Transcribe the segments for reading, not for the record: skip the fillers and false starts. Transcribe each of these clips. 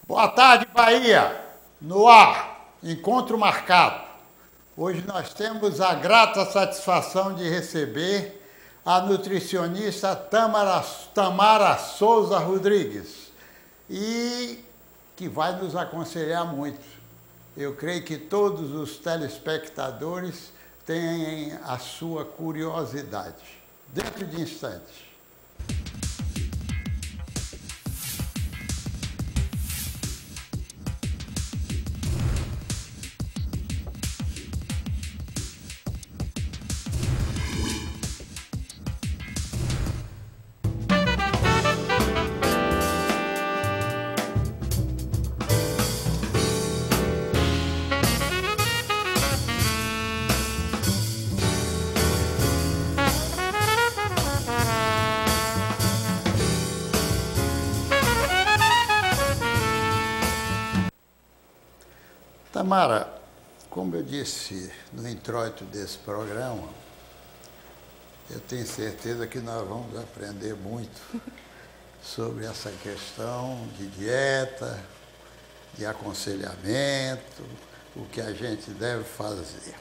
Boa tarde, Bahia! No ar, encontro marcado. Hoje nós temos a grata satisfação de receber a nutricionista Tamara Souza Rodrigues, e que vai nos aconselhar muito. Eu creio que todos os telespectadores têm a sua curiosidade. Dentro de instantes. Tamara, como eu disse no introito desse programa, eu tenho certeza que nós vamos aprender muito sobre essa questão de dieta, de aconselhamento, o que a gente deve fazer.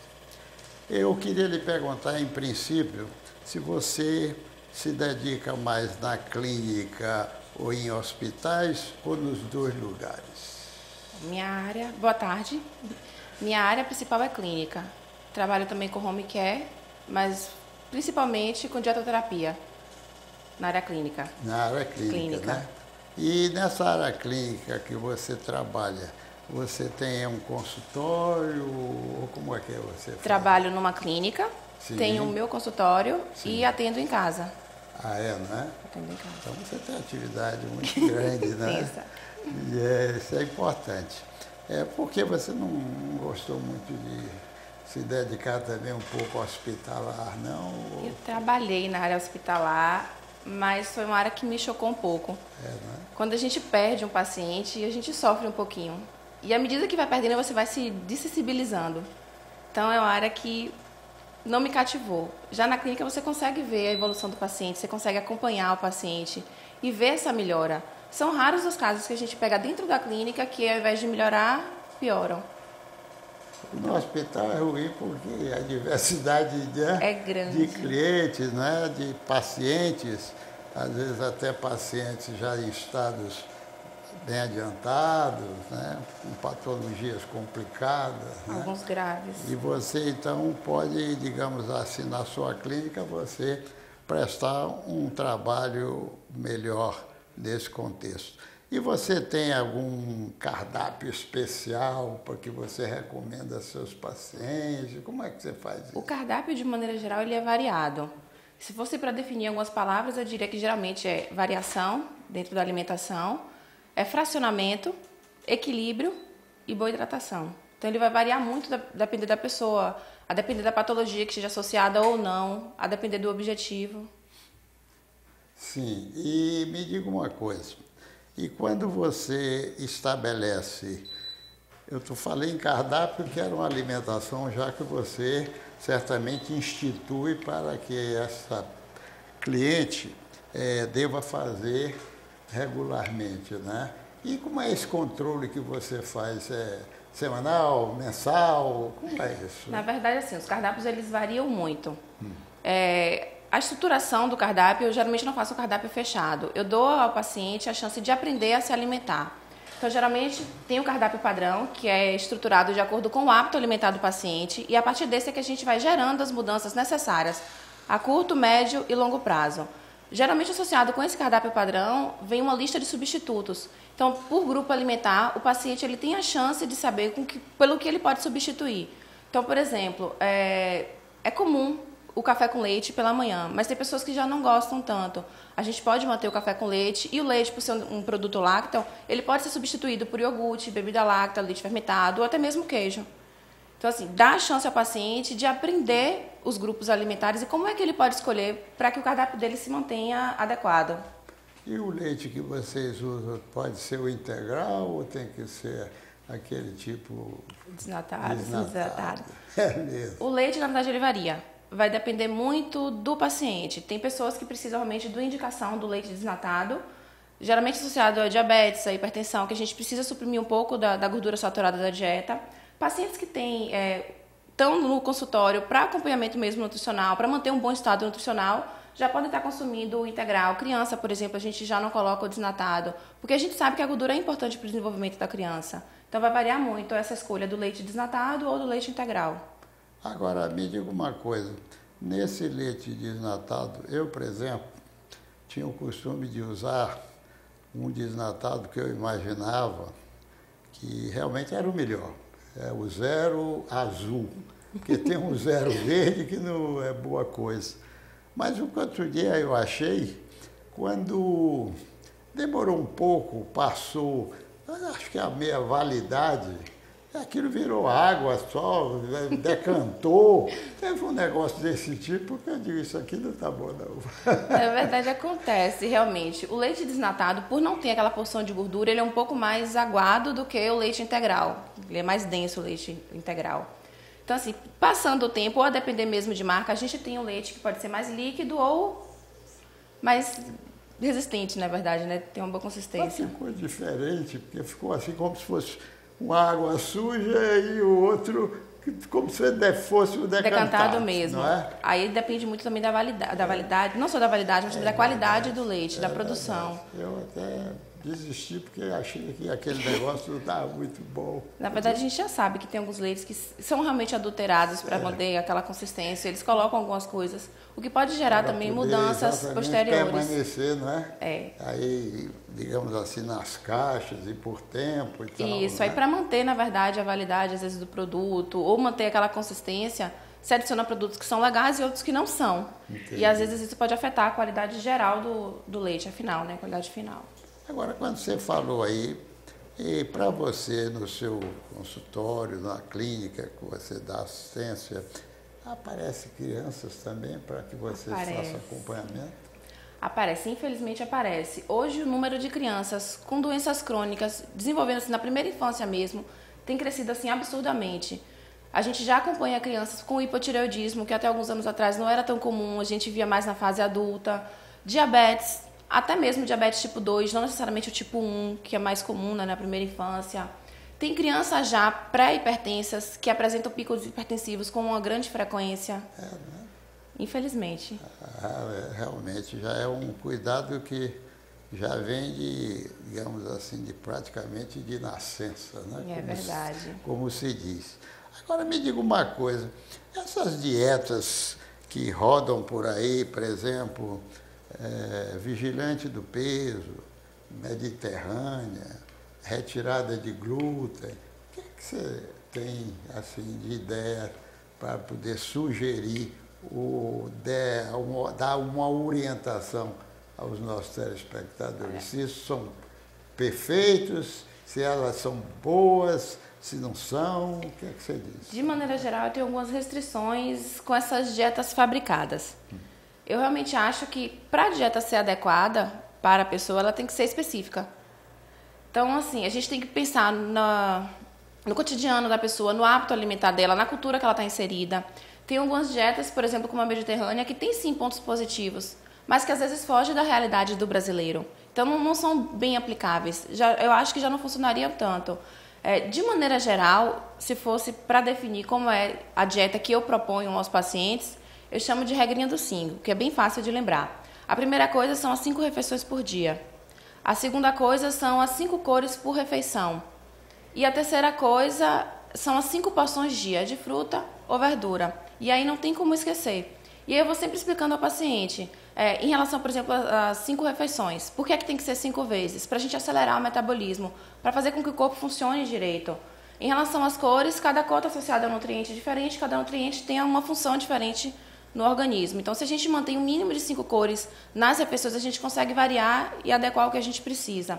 Eu queria lhe perguntar, em princípio, se você se dedica mais na clínica ou em hospitais ou nos dois lugares. Minha área, boa tarde. Minha área principal é clínica. Trabalho também com home care, mas principalmente com dietoterapia, na área clínica. Na área clínica, né? E nessa área clínica que você trabalha, você tem um consultório ou como é que você faz? Trabalho numa clínica, Sim. tenho o meu consultório. Sim. E atendo em casa. Ah, é, não é? Atendo em casa. Então você tem uma atividade muito grande, né? E isso é importante. Por que você não gostou muito de se dedicar também um pouco ao hospitalar, não? Eu trabalhei na área hospitalar, mas foi uma área que me chocou um pouco. Não é? Quando a gente perde um paciente, a gente sofre um pouquinho. E à medida que vai perdendo, você vai se desensibilizando. Então é uma área que não me cativou. Já na clínica você consegue ver a evolução do paciente, você consegue acompanhar o paciente e ver essa melhora. São raros os casos que a gente pega dentro da clínica que, ao invés de melhorar, pioram. No hospital é ruim porque a diversidade é grande. De clientes, né? De pacientes, às vezes até pacientes já em estados bem adiantados, né? Com patologias complicadas. Alguns graves. E você, então, pode, digamos assim, na sua clínica, você prestar um trabalho melhor nesse contexto. E você tem algum cardápio especial para que você recomenda a seus pacientes? Como é que você faz isso? O cardápio, de maneira geral, ele é variado. Se fosse para definir algumas palavras, eu diria que geralmente é variação dentro da alimentação, é fracionamento, equilíbrio e boa hidratação. Então ele vai variar muito a depender da pessoa, a depender da patologia que esteja associada ou não, a depender do objetivo. Sim, e me diga uma coisa, e quando você estabelece, eu falei em cardápio que era uma alimentação já que você certamente institui para que essa cliente deva fazer regularmente, né? E como é esse controle que você faz? Semanal, mensal, como é isso? Na verdade, assim, os cardápios eles variam muito. A estruturação do cardápio, eu geralmente não faço o cardápio fechado. Eu dou ao paciente a chance de aprender a se alimentar. Então, geralmente, tem o cardápio padrão, que é estruturado de acordo com o hábito alimentar do paciente, e a partir desse é que a gente vai gerando as mudanças necessárias a curto, médio e longo prazo. Geralmente, associado com esse cardápio padrão, vem uma lista de substitutos. Então, por grupo alimentar, o paciente ele tem a chance de saber pelo que ele pode substituir. Então, por exemplo, é comum o café com leite pela manhã, mas tem pessoas que já não gostam tanto. A gente pode manter o café com leite, e o leite, por ser um produto lácteo, ele pode ser substituído por iogurte, bebida láctea, leite fermentado ou até mesmo queijo. Então, assim, dá a chance ao paciente de aprender os grupos alimentares e como é que ele pode escolher para que o cardápio dele se mantenha adequado. E o leite que vocês usam pode ser o integral ou tem que ser aquele tipo Desnatado, desnatado. É mesmo. O leite, na verdade, ele varia. Vai depender muito do paciente. Tem pessoas que precisam realmente da indicação do leite desnatado, geralmente associado a diabetes, a hipertensão, que a gente precisa suprimir um pouco da gordura saturada da dieta. Pacientes que estão no consultório para acompanhamento mesmo nutricional, para manter um bom estado nutricional, já podem estar consumindo o integral. Criança, por exemplo, a gente já não coloca o desnatado, porque a gente sabe que a gordura é importante para o desenvolvimento da criança. Então vai variar muito essa escolha do leite desnatado ou do leite integral. Agora, me diga uma coisa, nesse leite desnatado, eu, por exemplo, tinha o costume de usar um desnatado que eu imaginava que realmente era o melhor, é o zero azul, porque tem um zero verde que não é boa coisa. Mas o outro dia eu achei, quando demorou um pouco, passou, acho que a meia validade, aquilo virou água só, decantou. Teve um negócio desse tipo que eu digo, isso aqui não tá bom não. Na verdade, acontece, realmente. O leite desnatado, por não ter aquela porção de gordura, ele é um pouco mais aguado do que o leite integral. Ele é mais denso, o leite integral. Então, assim, passando o tempo, ou a depender mesmo de marca, a gente tem um leite que pode ser mais líquido ou mais resistente, na verdade, né? Tem uma boa consistência. Mas ficou diferente, porque ficou assim como se fosse uma água suja e o outro como se fosse o decantado mesmo. Não é? Aí depende muito também da validade, não só da validade, mas também da qualidade do leite, da produção. Eu até desisti porque achei que aquele negócio não estava muito bom. Na verdade, a gente já sabe que tem alguns leites que são realmente adulterados para manter aquela consistência. Eles colocam algumas coisas, o que pode gerar também mudanças posteriores. Permanecer, não é? É. Aí, digamos assim, nas caixas e por tempo e tal. Isso, aí para manter, na verdade, a validade, às vezes, do produto, ou manter aquela consistência, se adiciona produtos que são legais e outros que não são. Entendi. E, às vezes, isso pode afetar a qualidade geral do leite, afinal, né? A qualidade final. Agora, quando você falou aí, e para você, no seu consultório, na clínica que você dá assistência, aparecem crianças também para que você faça acompanhamento? Aparece, infelizmente aparece. Hoje o número de crianças com doenças crônicas, desenvolvendo-se na primeira infância mesmo, tem crescido assim absurdamente. A gente já acompanha crianças com hipotireoidismo, que até alguns anos atrás não era tão comum, a gente via mais na fase adulta, diabetes, até mesmo diabetes tipo 2, não necessariamente o tipo 1, que é mais comum, né, na primeira infância. Tem crianças já pré-hipertensas que apresentam picos hipertensivos com uma grande frequência. Né? Infelizmente. Realmente já é um cuidado que já vem de, digamos assim, de praticamente de nascença, né? É verdade. Como se diz. Agora me diga uma coisa, essas dietas que rodam por aí, por exemplo, vigilante do peso, mediterrânea, retirada de glúten, o que você tem assim de ideia para poder sugerir dar uma orientação aos nossos telespectadores? Se isso são perfeitos, se elas são boas, se não são, o que é que você diz? De maneira geral, eu tenho algumas restrições com essas dietas fabricadas. Eu realmente acho que para a dieta ser adequada para a pessoa, ela tem que ser específica. Então, assim, a gente tem que pensar no cotidiano da pessoa, no hábito alimentar dela, na cultura que ela está inserida. Tem algumas dietas, por exemplo, como a mediterrânea, que tem sim pontos positivos, mas que às vezes fogem da realidade do brasileiro. Então, não são bem aplicáveis. Eu acho que já não funcionaria tanto. De maneira geral, se fosse para definir como é a dieta que eu proponho aos pacientes, eu chamo de regrinha dos 5, que é bem fácil de lembrar. A primeira coisa são as 5 refeições por dia. A segunda coisa são as 5 cores por refeição. E a terceira coisa são as 5 porções dia de fruta ou verdura. E aí não tem como esquecer. E aí eu vou sempre explicando ao paciente, em relação, por exemplo, às 5 refeições. Por que é que tem que ser 5 vezes? Para a gente acelerar o metabolismo, para fazer com que o corpo funcione direito. Em relação às cores, cada cor está associada a um nutriente diferente, cada nutriente tem uma função diferente no organismo. Então, se a gente mantém um mínimo de 5 cores nas refeições, a gente consegue variar e adequar o que a gente precisa.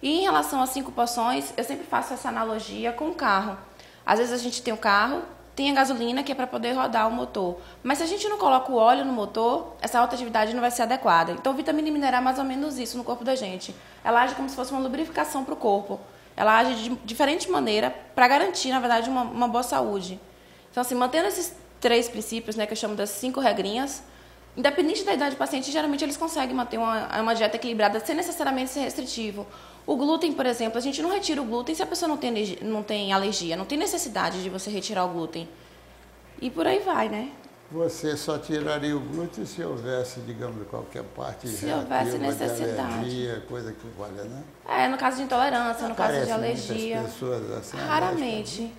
E em relação às 5 porções, eu sempre faço essa analogia com o carro. Às vezes a gente tem o carro, tem a gasolina, que é para poder rodar o motor. Mas se a gente não coloca o óleo no motor, essa alta atividade não vai ser adequada. Então, vitamina mineral é mais ou menos isso no corpo da gente. Ela age como se fosse uma lubrificação para o corpo. ela age de diferente maneira para garantir, na verdade, uma boa saúde. Então, assim, mantendo esses 3 princípios, né, que eu chamo das 5 regrinhas, independente da idade do paciente, geralmente eles conseguem manter uma dieta equilibrada sem necessariamente ser restritivo. O glúten, por exemplo, a gente não retira o glúten se a pessoa não tem alergia, não tem necessidade de você retirar o glúten. E por aí vai, né? Você só tiraria o glúten se houvesse, digamos, qualquer parte se houvesse necessidade. De alergia, coisa que valha, né? No caso de intolerância, no caso de alergia. Muitas pessoas assim. Raramente.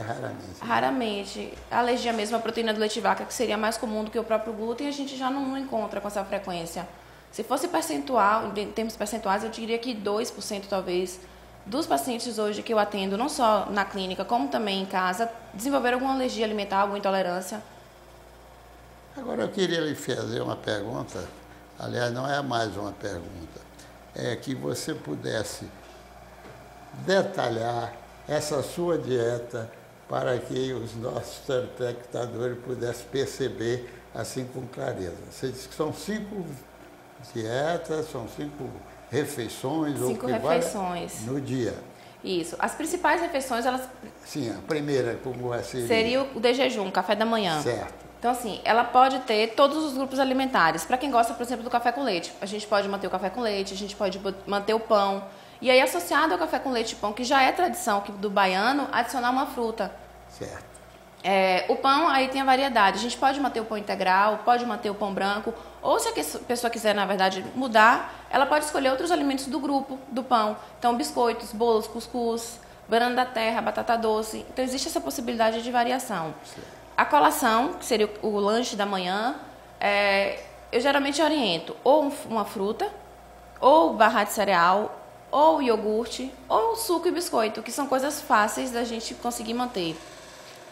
Raramente. Raramente. A alergia mesmo, a proteína do leite de vaca, que seria mais comum do que o próprio glúten, a gente já não encontra com essa frequência. Se fosse percentual, em termos percentuais, eu diria que 2% talvez dos pacientes hoje que eu atendo, não só na clínica, como também em casa, desenvolveram alguma alergia alimentar, alguma intolerância. Agora eu queria lhe fazer uma pergunta, aliás, não é mais uma pergunta, é que você pudesse detalhar essa sua dieta para que os nossos telespectadores pudessem perceber assim com clareza. Você disse que são 5 dietas, são 5 refeições. 5 refeições. No dia. Isso. As principais refeições, elas... Sim, a primeira, como seria o de jejum, café da manhã. Certo. Então, assim, ela pode ter todos os grupos alimentares. Para quem gosta, por exemplo, do café com leite, a gente pode manter o café com leite, a gente pode manter o pão. E aí, associado ao café com leite e pão, que já é tradição do baiano, adicionar uma fruta. Certo. O pão, aí tem a variedade. A gente pode manter o pão integral, pode manter o pão branco. Ou se a pessoa quiser, na verdade, mudar, ela pode escolher outros alimentos do grupo do pão. Então, biscoitos, bolos, cuscuz, banana da terra, batata doce. Então, existe essa possibilidade de variação. Certo. A colação, que seria o lanche da manhã, eu geralmente oriento ou uma fruta, ou barra de cereal, ou iogurte, ou suco e biscoito, que são coisas fáceis da gente conseguir manter.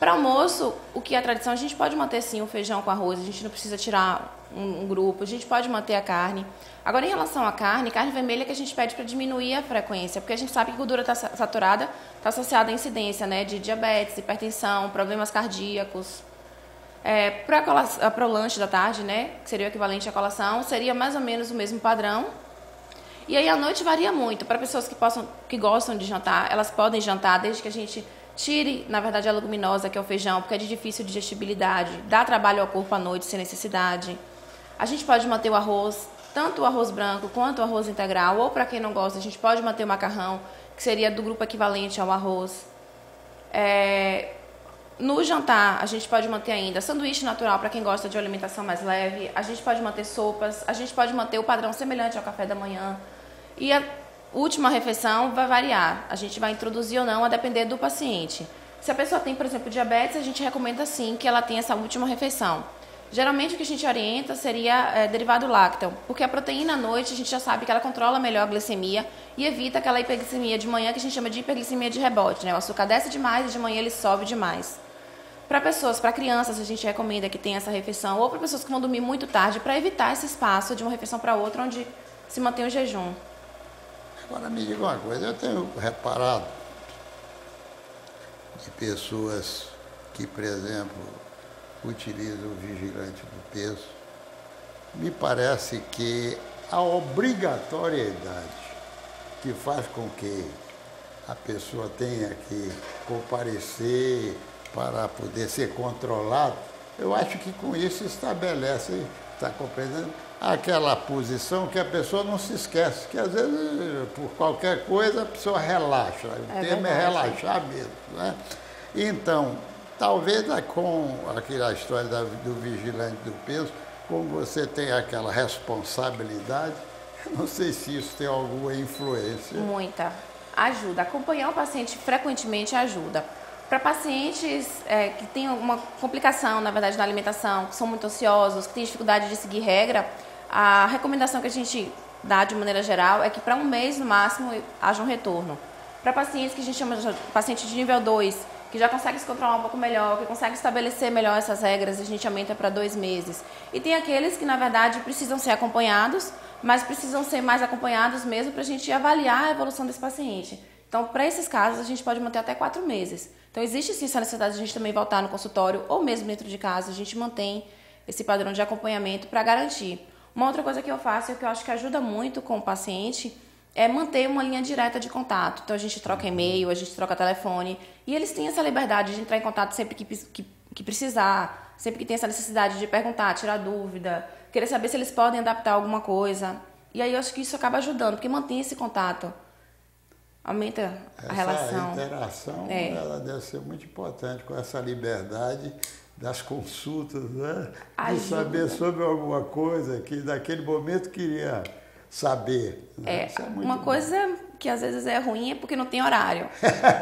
Para almoço, o que é a tradição, a gente pode manter sim o feijão com arroz, a gente não precisa tirar um grupo, a gente pode manter a carne. Agora, em relação à carne vermelha que a gente pede para diminuir a frequência, porque a gente sabe que gordura saturada está associada à incidência, né, de diabetes, hipertensão, problemas cardíacos. Para o lanche da tarde, né, que seria o equivalente à colação, seria mais ou menos o mesmo padrão. E aí, à noite varia muito. Para pessoas que gostam de jantar, elas podem jantar desde que a gente tire, na verdade, a leguminosa, que é o feijão, porque é de difícil digestibilidade, dá trabalho ao corpo à noite sem necessidade. A gente pode manter o arroz, tanto o arroz branco quanto o arroz integral, ou para quem não gosta, a gente pode manter o macarrão, que seria do grupo equivalente ao arroz. No jantar, a gente pode manter ainda sanduíche natural para quem gosta de uma alimentação mais leve, a gente pode manter sopas, a gente pode manter o padrão semelhante ao café da manhã. E a última refeição vai variar, a gente vai introduzir ou não a depender do paciente. Se a pessoa tem, por exemplo, diabetes, a gente recomenda sim que ela tenha essa última refeição. Geralmente o que a gente orienta seria derivado lácteo, porque a proteína à noite a gente já sabe que ela controla melhor a glicemia e evita aquela hiperglicemia de manhã que a gente chama de hiperglicemia de rebote, né? O açúcar desce demais e de manhã ele sobe demais. Para crianças a gente recomenda que tenha essa refeição, ou para pessoas que vão dormir muito tarde, para evitar esse espaço de uma refeição para outra onde se mantém o jejum. Agora me diga uma coisa, eu tenho reparado de pessoas que, por exemplo, utilizam o vigilante do peso, me parece que a obrigatoriedade que faz com que a pessoa tenha que comparecer para poder ser controlado, eu acho que com isso estabelece, está compreendendo, aquela posição que a pessoa não se esquece, que às vezes, por qualquer coisa, a pessoa relaxa. O termo é relaxar mesmo, né? Então, talvez com aquela história do vigilante do peso, como você tem aquela responsabilidade, eu não sei se isso tem alguma influência. Muita. Ajuda. Acompanhar o paciente frequentemente ajuda. Para pacientes que têm alguma complicação, na verdade, na alimentação, que são muito ansiosos, que têm dificuldade de seguir regra, a recomendação que a gente dá de maneira geral é que para um mês, no máximo, haja um retorno. Para pacientes que a gente chama de paciente de nível 2, que já consegue se controlar um pouco melhor, que consegue estabelecer melhor essas regras, a gente aumenta para 2 meses. E tem aqueles que, na verdade, precisam ser acompanhados, mas precisam ser mais acompanhados mesmo para a gente avaliar a evolução desse paciente. Então, para esses casos, a gente pode manter até 4 meses. Então, existe sim essa necessidade de a gente também voltar no consultório ou mesmo dentro de casa, a gente mantém esse padrão de acompanhamento para garantir. Uma outra coisa que eu faço e que eu acho que ajuda muito com o paciente é manter uma linha direta de contato. Então, a gente troca e-mail, a gente troca telefone, e eles têm essa liberdade de entrar em contato sempre que precisar, sempre que tem essa necessidade de perguntar, tirar dúvida, querer saber se eles podem adaptar alguma coisa. E aí, eu acho que isso acaba ajudando, porque mantém esse contato, aumenta a relação. Essa interação, ela deve ser muito importante, com essa liberdade das consultas, né? De saber sobre alguma coisa que naquele momento queria saber. Né? Isso é muito uma bom. Coisa que às vezes é ruim é porque não tem horário.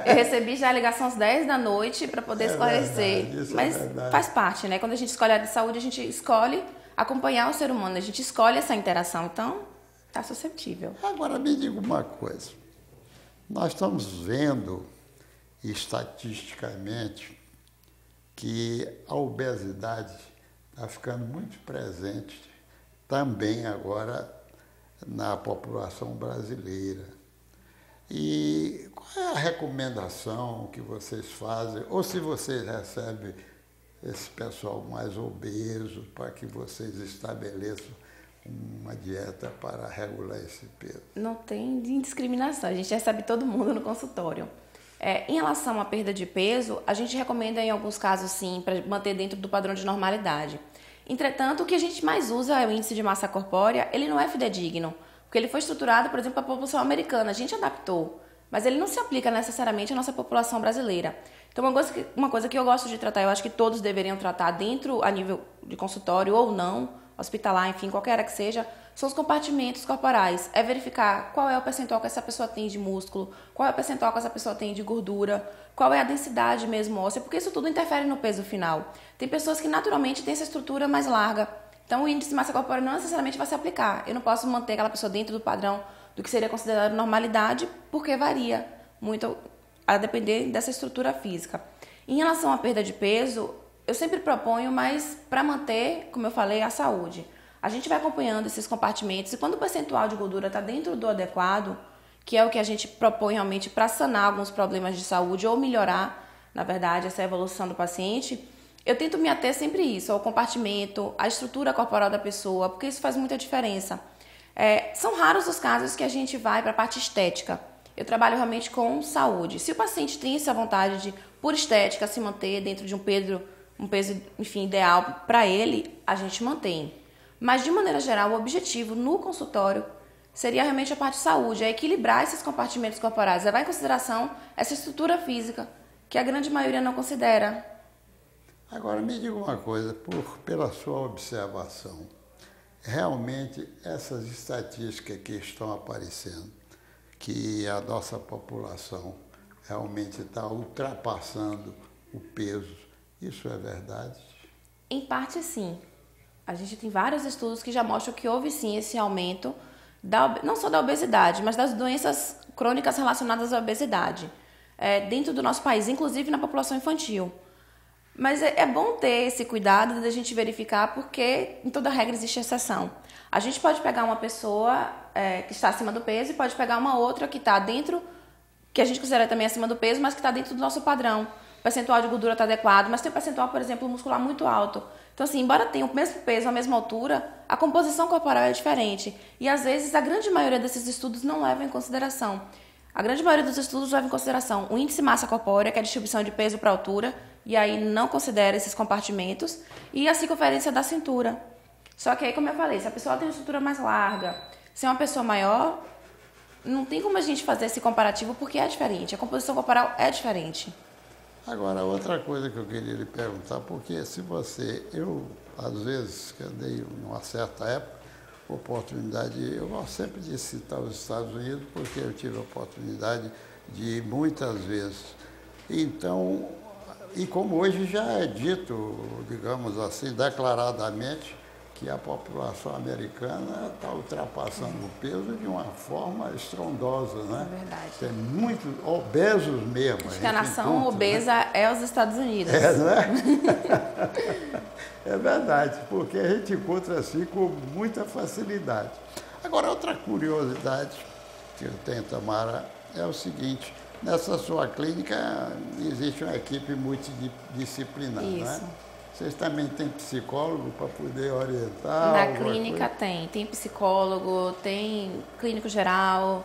Eu recebi já a ligação às 10 da noite para poder esclarecer. Verdade, mas faz parte, né? Quando a gente escolhe a área de saúde, a gente escolhe acompanhar o ser humano, a gente escolhe essa interação. Então, está suscetível. Agora, me diga uma coisa. Nós estamos vendo, estatisticamente, que a obesidade está ficando muito presente também agora na população brasileira. E qual é a recomendação que vocês fazem, ou se vocês recebem esse pessoal mais obeso, para que vocês estabeleçam uma dieta para regular esse peso? Não tem discriminação, a gente recebe todo mundo no consultório. Em relação à perda de peso, a gente recomenda em alguns casos sim, para manter dentro do padrão de normalidade. Entretanto, o que a gente mais usa é o índice de massa corpórea, ele não é fidedigno, porque ele foi estruturado, por exemplo, para a população americana, a gente adaptou, mas ele não se aplica necessariamente à nossa população brasileira. Então, uma coisa que eu gosto de tratar, eu acho que todos deveriam tratar dentro, a nível de consultório ou não, hospitalar, enfim, qualquer área que seja, são os compartimentos corporais. É verificar qual é o percentual que essa pessoa tem de músculo, qual é o percentual que essa pessoa tem de gordura, qual é a densidade mesmo óssea, porque isso tudo interfere no peso final. Tem pessoas que naturalmente têm essa estrutura mais larga, então o índice de massa corpórea não necessariamente vai se aplicar. Eu não posso manter aquela pessoa dentro do padrão do que seria considerado normalidade, porque varia muito a depender dessa estrutura física. Em relação à perda de peso, eu sempre proponho, mas para manter, como eu falei, a saúde. A gente vai acompanhando esses compartimentos e quando o percentual de gordura está dentro do adequado, que é o que a gente propõe realmente para sanar alguns problemas de saúde ou melhorar, na verdade, essa evolução do paciente, eu tento me ater sempre isso, ao compartimento, à estrutura corporal da pessoa, porque isso faz muita diferença. São raros os casos que a gente vai para a parte estética. Eu trabalho realmente com saúde. Se o paciente tem essa vontade de, por estética, se manter dentro de um peso, enfim, ideal para ele, a gente mantém. Mas, de maneira geral, o objetivo no consultório seria realmente a parte de saúde, é equilibrar esses compartimentos corporais, levar em consideração essa estrutura física, que a grande maioria não considera. Agora, me diga uma coisa, pela sua observação, realmente essas estatísticas que estão aparecendo, que a nossa população realmente está ultrapassando o peso, isso é verdade? Em parte, sim. A gente tem vários estudos que já mostram que houve, sim, esse aumento, não só da obesidade, mas das doenças crônicas relacionadas à obesidade, dentro do nosso país, inclusive na população infantil. Mas é bom ter esse cuidado de a gente verificar, porque em toda regra existe exceção. A gente pode pegar uma pessoa que está acima do peso e pode pegar uma outra que está dentro, que a gente considera também acima do peso, mas que está dentro do nosso padrão. O percentual de gordura está adequado, mas tem um percentual, por exemplo, muscular muito alto. Então, assim, embora tenha o mesmo peso, a mesma altura, a composição corporal é diferente. E, às vezes, a grande maioria desses estudos não leva em consideração. A grande maioria dos estudos leva em consideração o índice de massa corpórea, que é a distribuição de peso para altura, e aí não considera esses compartimentos, e a circunferência da cintura. Só que aí, como eu falei, se a pessoa tem uma estrutura mais larga, se é uma pessoa maior, não tem como a gente fazer esse comparativo, porque é diferente, a composição corporal é diferente. Agora, outra coisa que eu queria lhe perguntar, porque eu, às vezes, que andei numa certa época, oportunidade, eu gosto sempre de citar os Estados Unidos, porque eu tive a oportunidade de ir muitas vezes. Então, e como hoje já é dito, digamos assim, declaradamente, que a população americana está ultrapassando o peso de uma forma estrondosa, né? É verdade. Tem muitos obesos mesmo. Acho que a nação obesa, né, é os Estados Unidos. Não é? É verdade, porque a gente encontra assim com muita facilidade. Agora, outra curiosidade que eu tenho, Tamara, é o seguinte: nessa sua clínica existe uma equipe multidisciplinar, Isso. Né? Vocês também têm psicólogo para poder orientar? Na clínica tem psicólogo, tem clínico geral,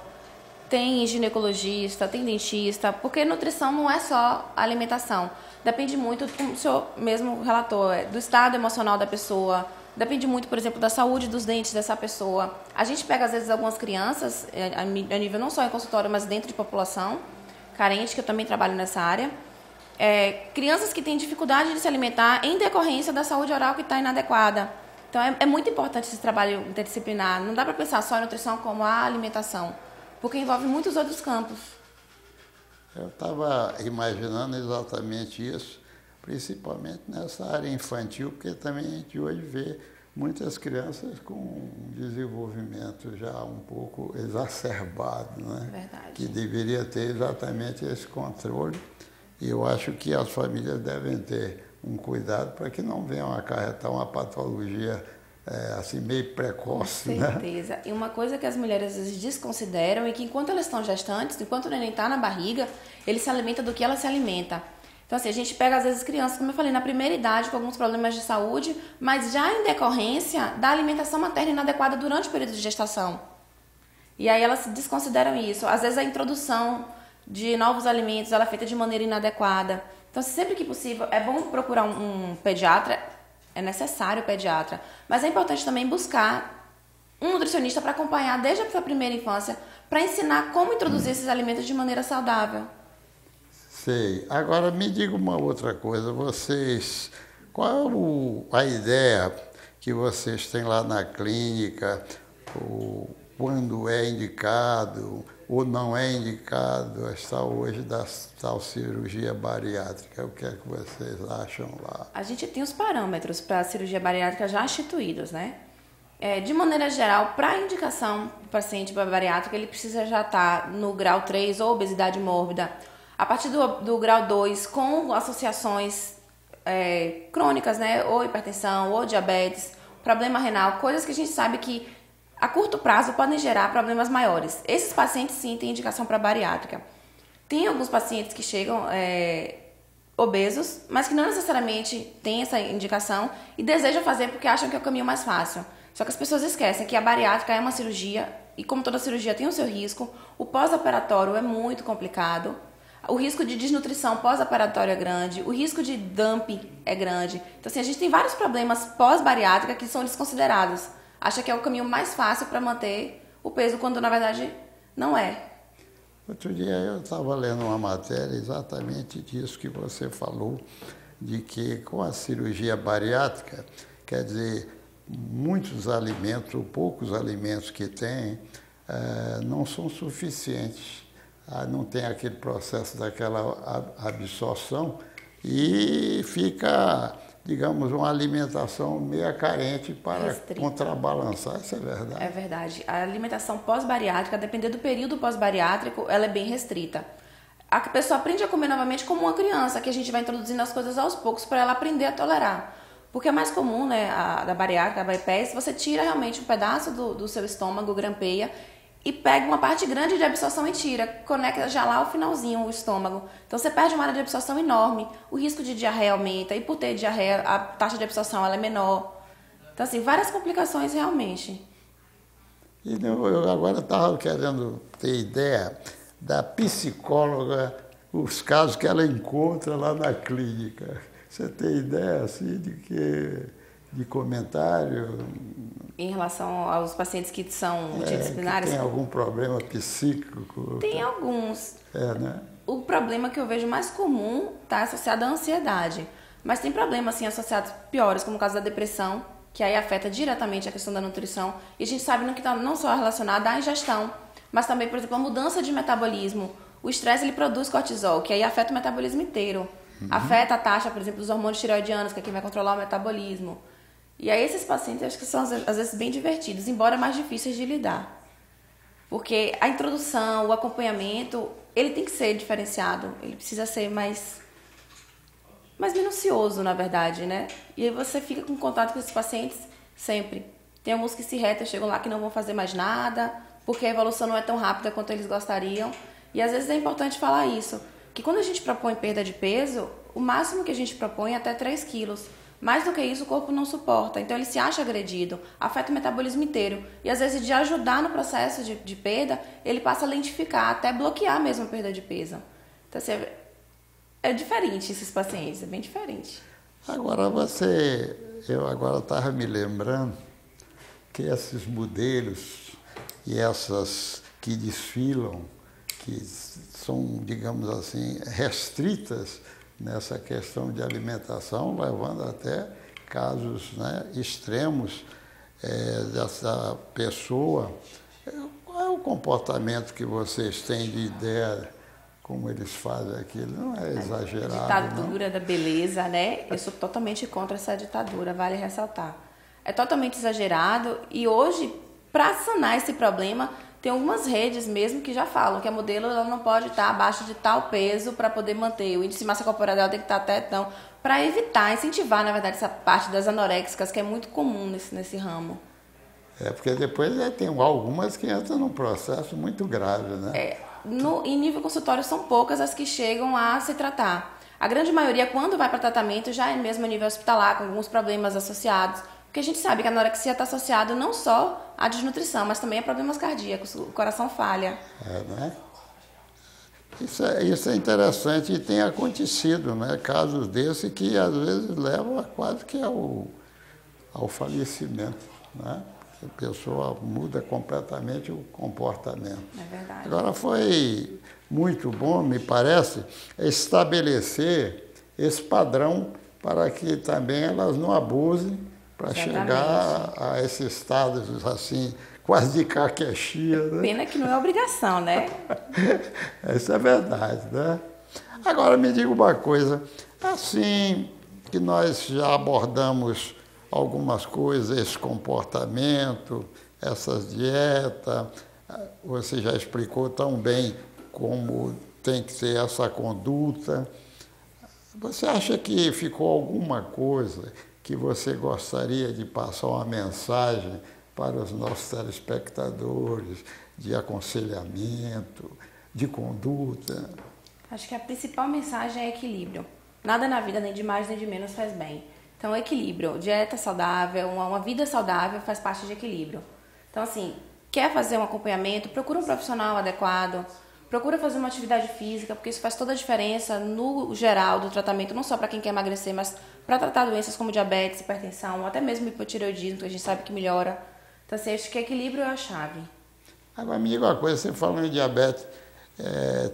Tem ginecologista, tem dentista, porque nutrição não é só alimentação. Depende muito, como o senhor mesmo relatou, do estado emocional da pessoa, depende muito, por exemplo, da saúde dos dentes dessa pessoa. A gente pega, às vezes, algumas crianças, a nível não só em consultório, mas dentro de população carente, que eu também trabalho nessa área, crianças que têm dificuldade de se alimentar em decorrência da saúde oral que está inadequada. Então, é muito importante esse trabalho interdisciplinar. Não dá para pensar só em nutrição como a alimentação, porque envolve muitos outros campos. Eu estava imaginando exatamente isso, principalmente nessa área infantil, porque também a gente hoje vê muitas crianças com um desenvolvimento já um pouco exacerbado, né? Verdade. Que deveria ter exatamente esse controle. E eu acho que as famílias devem ter um cuidado para que não venham acarretar uma patologia assim meio precoce, Com certeza. Né? E uma coisa que as mulheres às vezes desconsideram é que enquanto elas estão gestantes, enquanto o neném está na barriga, ele se alimenta do que ela se alimenta. Então assim, a gente pega às vezes crianças, como eu falei, na primeira idade com alguns problemas de saúde, mas já em decorrência da alimentação materna inadequada durante o período de gestação. E aí elas desconsideram isso. Às vezes a introdução de novos alimentos ela é feita de maneira inadequada. Então sempre que possível é bom procurar um pediatra. É necessário o pediatra, mas é importante também buscar um nutricionista para acompanhar desde a primeira infância, para ensinar como introduzir esses alimentos de maneira saudável. Sei. Agora me diga uma outra coisa, qual é a ideia que vocês têm lá na clínica, quando é indicado ou não é indicado esta hoje da tal cirurgia bariátrica? O que é que vocês acham lá? A gente tem os parâmetros para a cirurgia bariátrica já instituídos, né? De maneira geral, para a indicação do paciente bariátrico, ele precisa já estar no grau 3 ou obesidade mórbida. A partir do grau 2, com associações crônicas, né? Ou hipertensão, ou diabetes, problema renal, coisas que a gente sabe que a curto prazo podem gerar problemas maiores. Esses pacientes sim têm indicação para bariátrica. Tem alguns pacientes que chegam obesos, mas que não necessariamente têm essa indicação e desejam fazer porque acham que é o caminho mais fácil. Só que as pessoas esquecem que a bariátrica é uma cirurgia e como toda cirurgia tem o seu risco, o pós-operatório é muito complicado, o risco de desnutrição pós-operatório é grande, o risco de dumping é grande. Então assim, a gente tem vários problemas pós-bariátrica que são desconsiderados. Acha que é o caminho mais fácil para manter o peso, quando na verdade não é. Outro dia eu estava lendo uma matéria exatamente disso que você falou, de que com a cirurgia bariátrica, quer dizer, muitos alimentos, ou poucos alimentos que tem, não são suficientes. Não tem aquele processo daquela absorção e fica, digamos, uma alimentação meio carente para restrita, contrabalançar, isso é verdade? É verdade. A alimentação pós-bariátrica, dependendo do período pós-bariátrico, ela é bem restrita. A pessoa aprende a comer novamente como uma criança, que a gente vai introduzindo as coisas aos poucos para ela aprender a tolerar. Porque é mais comum, né, da bariátrica, da bypass, você tira realmente um pedaço do seu estômago, grampeia, e pega uma parte grande de absorção e tira, conecta já lá o finalzinho, o estômago. Então você perde uma área de absorção enorme, o risco de diarreia aumenta, e por ter diarreia a taxa de absorção ela é menor. Então assim, várias complicações realmente. E eu agora estava querendo ter ideia da psicóloga, os casos que ela encontra lá na clínica. Você tem ideia assim de comentário? Em relação aos pacientes que são multidisciplinares? Que tem algum problema psíquico? Tem alguns. Né? O problema que eu vejo mais comum está associado à ansiedade. Mas tem problemas assim, associados piores, como o caso da depressão, que aí afeta diretamente a questão da nutrição. E a gente sabe que está não só relacionado à ingestão, mas também, por exemplo, a mudança de metabolismo. O estresse ele produz cortisol, que aí afeta o metabolismo inteiro. Afeta a taxa, por exemplo, dos hormônios tireoidianos, que é quem vai controlar o metabolismo. E aí esses pacientes, acho que são às vezes bem divertidos, embora mais difíceis de lidar. Porque a introdução, o acompanhamento, ele tem que ser diferenciado. Ele precisa ser mais minucioso, na verdade, né? E aí você fica com contato com esses pacientes sempre. Tem alguns que se retam, chegam lá que não vão fazer mais nada, porque a evolução não é tão rápida quanto eles gostariam. E às vezes é importante falar isso, que quando a gente propõe perda de peso, o máximo que a gente propõe é até 3 quilos. Mais do que isso, o corpo não suporta. Então, ele se acha agredido, afeta o metabolismo inteiro. E, às vezes, de ajudar no processo de perda, ele passa a lentificar, até bloquear mesmo a perda de peso. Então, assim, é diferente esses pacientes, é bem diferente. Agora, eu agora estava me lembrando que esses modelos e essas que desfilam, que são, digamos assim, restritas nessa questão de alimentação, levando até casos, né, extremos dessa pessoa. Qual é o comportamento que vocês têm de ideia como eles fazem aquilo? Não é exagerado, Ditadura não? da beleza, né? Eu sou totalmente contra essa ditadura, vale ressaltar. É totalmente exagerado e hoje, para sanar esse problema, tem algumas redes mesmo que já falam que a modelo ela não pode estar abaixo de tal peso para poder manter. O índice de massa corporal dela tem que estar até tão... Para evitar, incentivar, na verdade, essa parte das anoréxicas, que é muito comum nesse ramo. Porque depois tem algumas que entram num processo muito grave, né? Em nível consultório, são poucas as que chegam a se tratar. A grande maioria, quando vai para tratamento, já é mesmo a nível hospitalar, com alguns problemas associados. Porque a gente sabe que a anorexia está associada não só à desnutrição, mas também a problemas cardíacos, o coração falha. Né? Isso é interessante e tem acontecido, né? Casos desses que às vezes levam quase que ao falecimento, né? A pessoa muda completamente o comportamento. É verdade. Agora, foi muito bom, me parece, estabelecer esse padrão para que também elas não abusem para chegar a esses estados assim, quase de caquexia. Né? Pena que não é obrigação, né? Isso é verdade, né? Agora, me diga uma coisa, assim que nós já abordamos algumas coisas, esse comportamento, essas dietas, você já explicou tão bem como tem que ser essa conduta. Você acha que ficou alguma coisa que você gostaria de passar uma mensagem para os nossos telespectadores, de aconselhamento, de conduta? Acho que a principal mensagem é equilíbrio. Nada na vida, nem de mais nem de menos, faz bem. Então, equilíbrio. Dieta saudável, uma vida saudável faz parte de equilíbrio. Então, assim, quer fazer um acompanhamento, procura um profissional adequado, procura fazer uma atividade física, porque isso faz toda a diferença no geral do tratamento, não só para quem quer emagrecer, mas para tratar doenças como diabetes, hipertensão, ou até mesmo hipotireoidismo, que a gente sabe que melhora. Então, assim, acho que equilíbrio é a chave. Agora, me diga uma coisa, você falando em diabetes,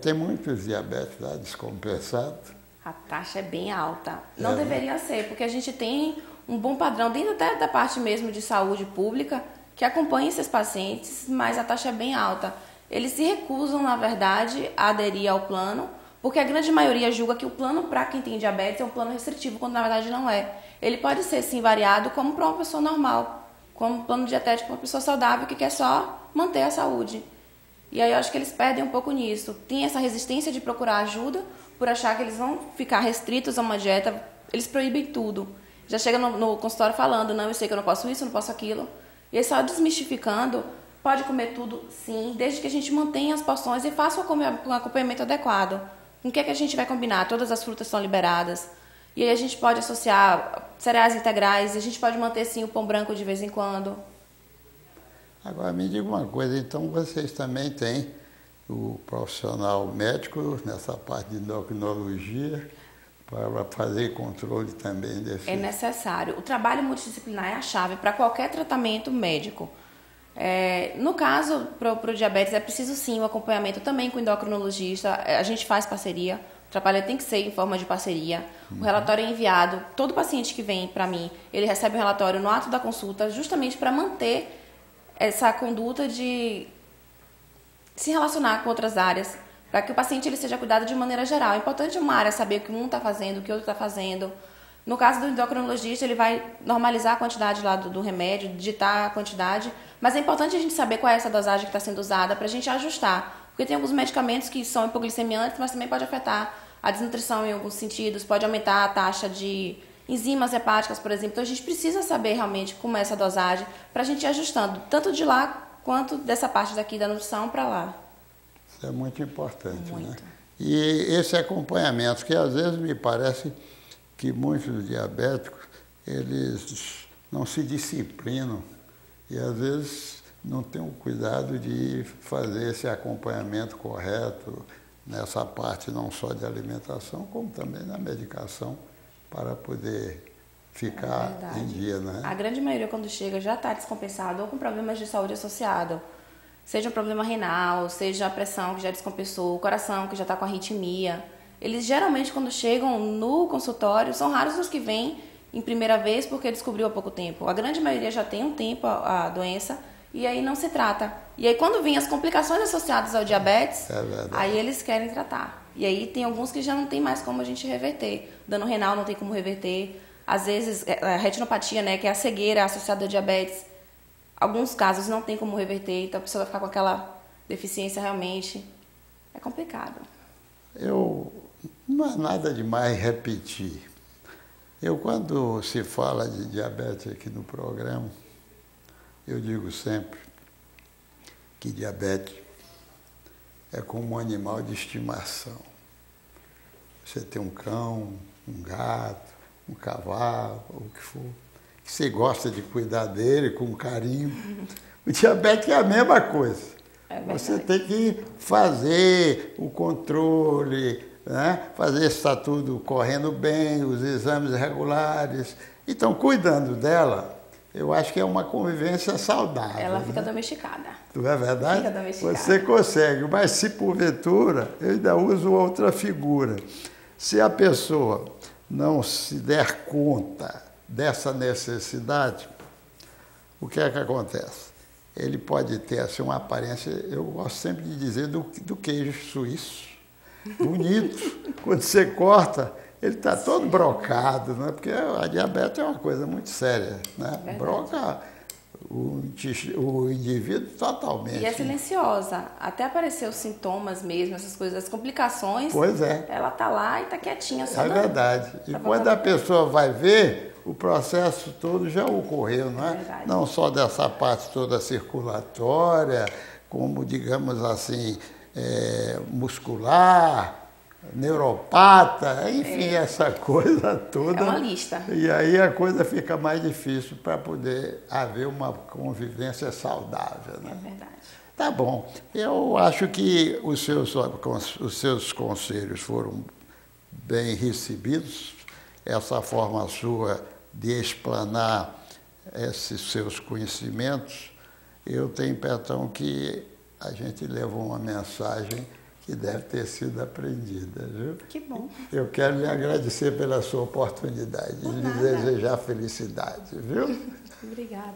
tem muitos diabetes lá descompensados. A taxa é bem alta. Não deveria ser, porque a gente tem um bom padrão, dentro até da parte mesmo de saúde pública, que acompanha esses pacientes, mas a taxa é bem alta. Eles se recusam, na verdade, a aderir ao plano, porque a grande maioria julga que o plano para quem tem diabetes é um plano restritivo, quando na verdade não é. Ele pode ser, sim, variado como para uma pessoa normal, como um plano dietético para uma pessoa saudável que quer só manter a saúde. E aí eu acho que eles perdem um pouco nisso. Tem essa resistência de procurar ajuda, por achar que eles vão ficar restritos a uma dieta, eles proíbem tudo. Já chega no consultório falando, não, eu sei que eu não posso isso, eu não posso aquilo. E aí só desmistificando, pode comer tudo sim, desde que a gente mantenha as porções e faça um acompanhamento adequado. Com o que é que a gente vai combinar? Todas as frutas são liberadas. E aí a gente pode associar cereais integrais, a gente pode manter sim o pão branco de vez em quando. Agora me diga uma coisa, então vocês também têm o profissional médico nessa parte de endocrinologia para fazer controle também desse... É necessário. O trabalho multidisciplinar é a chave para qualquer tratamento médico. No caso, para o diabetes, é preciso sim o acompanhamento também com o endocrinologista. A gente faz parceria. O trabalho tem que ser em forma de parceria. O relatório é enviado. Todo paciente que vem para mim, ele recebe um relatório no ato da consulta, justamente para manter essa conduta de se relacionar com outras áreas, para que o paciente ele seja cuidado de maneira geral. É importante uma área saber o que um está fazendo, o que o outro está fazendo. No caso do endocrinologista, ele vai normalizar a quantidade lá do remédio, digitar a quantidade, mas é importante a gente saber qual é essa dosagem que está sendo usada para a gente ajustar, porque tem alguns medicamentos que são hipoglicemiantes, mas também pode afetar a desnutrição em alguns sentidos, pode aumentar a taxa de enzimas hepáticas, por exemplo. Então a gente precisa saber realmente como é essa dosagem para a gente ir ajustando, tanto de lá quanto dessa parte daqui da nutrição para lá. Isso é muito importante, muito. Né? E esse acompanhamento, que às vezes me parece que muitos diabéticos, eles não se disciplinam e às vezes não têm o cuidado de fazer esse acompanhamento correto nessa parte não só de alimentação, como também na medicação, para poder ficar em dia, né? A grande maioria, quando chega, já está descompensado ou com problemas de saúde associados. Seja um problema renal, seja a pressão que já descompensou, o coração que já está com arritmia. Eles geralmente, quando chegam no consultório, são raros os que vêm em primeira vez porque descobriu há pouco tempo. A grande maioria já tem um tempo a doença e aí não se trata. E aí quando vêm as complicações associadas ao diabetes, aí eles querem tratar. E aí tem alguns que já não tem mais como a gente reverter. Dano renal não tem como reverter. Às vezes, a retinopatia, né, que é a cegueira associada ao diabetes, alguns casos não tem como reverter, então a pessoa vai ficar com aquela deficiência realmente. É complicado. Não é nada demais repetir. Quando se fala de diabetes aqui no programa, eu digo sempre que diabetes é como um animal de estimação. Você tem um cão, um gato, um cavalo, ou o que for, que você gosta de cuidar dele com carinho. O diabetes é a mesma coisa. Você tem que fazer o controle, né? Fazer se está tudo correndo bem, os exames regulares. Então, cuidando dela, eu acho que é uma convivência saudável. Ela fica domesticada. Não é verdade? Fica domesticada. Você consegue, mas se porventura, eu ainda uso outra figura. Se a pessoa não se der conta dessa necessidade, o que é que acontece? Ele pode ter assim, uma aparência, eu gosto sempre de dizer, do queijo suíço, bonito. Quando você corta, ele está todo brocado, né? Porque a diabetes é uma coisa muito séria, né? Broca o indivíduo totalmente. E é silenciosa. Até aparecer os sintomas mesmo, essas coisas, as complicações. Pois é. Ela tá lá e tá quietinha. Só é verdade. E quando a pessoa vai ver, o processo todo já ocorreu, não é? Verdade. Não só dessa parte toda circulatória, como, digamos assim, muscular, neuropata, enfim, essa coisa toda. É uma lista. E aí a coisa fica mais difícil para poder haver uma convivência saudável, né? É verdade. Tá bom. Eu acho que os seus conselhos foram bem recebidos. Essa forma sua de explanar esses seus conhecimentos, eu tenho a impressão que a gente levou uma mensagem que deve ter sido aprendida, viu? Que bom. Eu quero lhe agradecer pela sua oportunidade, lhe desejar felicidade, viu? Obrigada.